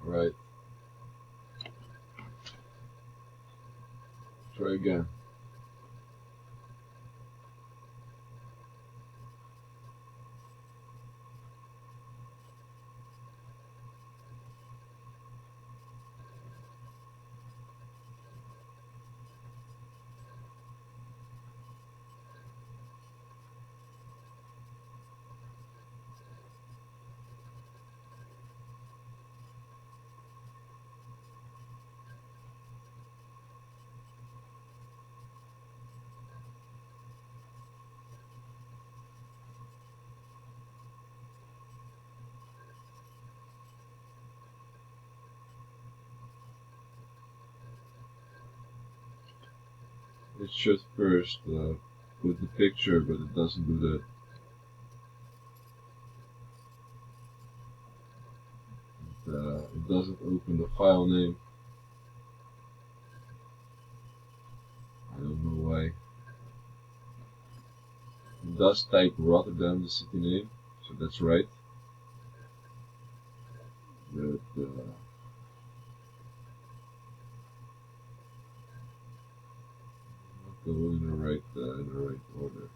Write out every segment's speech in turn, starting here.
Right. Try again. It should first put the picture, but it doesn't do that. It doesn't open the file name. I don't know why. It does type Rotterdam, the city name, so that's right. But not go in the right order.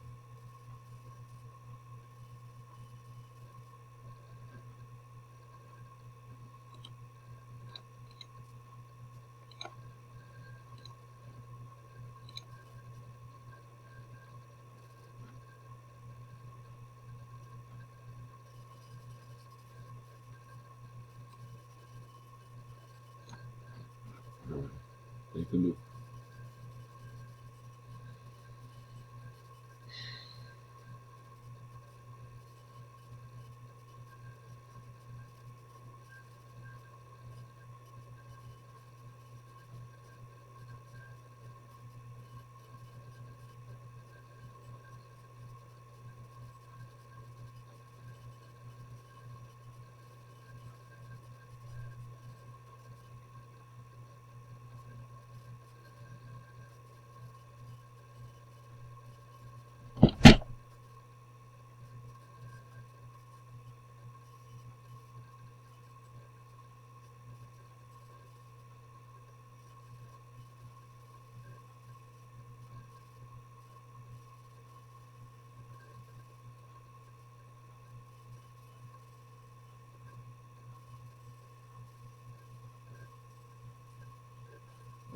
Alright, take a look.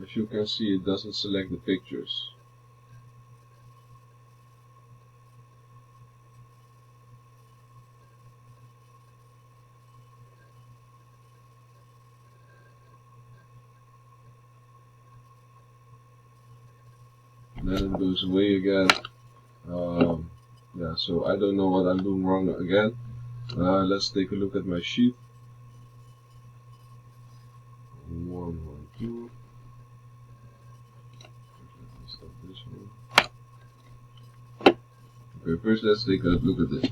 As you can see, it doesn't select the pictures. Then it goes away again. Yeah, so I don't know what I'm doing wrong again. Let's take a look at my sheet. 112. Let me stop this one. Okay, first let's take a look at this.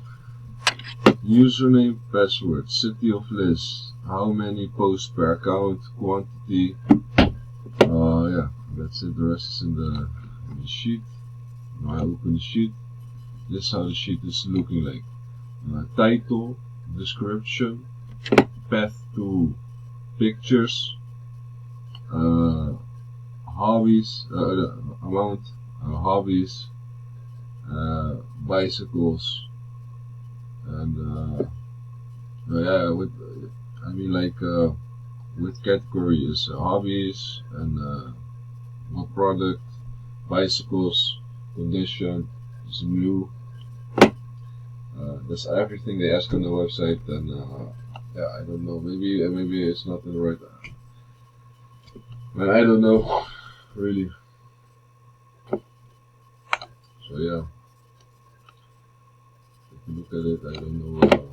Username, password, city of list, how many posts per account, quantity. Yeah, that's it. The rest is in the sheet. Now I open the sheet. This is how the sheet is looking like. Title, description, path to pictures, hobbies, amount, hobbies, bicycles, and yeah, with I mean like with category is hobbies and what product, bicycles, condition is new. That's everything they ask on the website, and yeah, I don't know. Maybe it's not in the right. I don't know, really. So yeah, if you look at it, I don't know.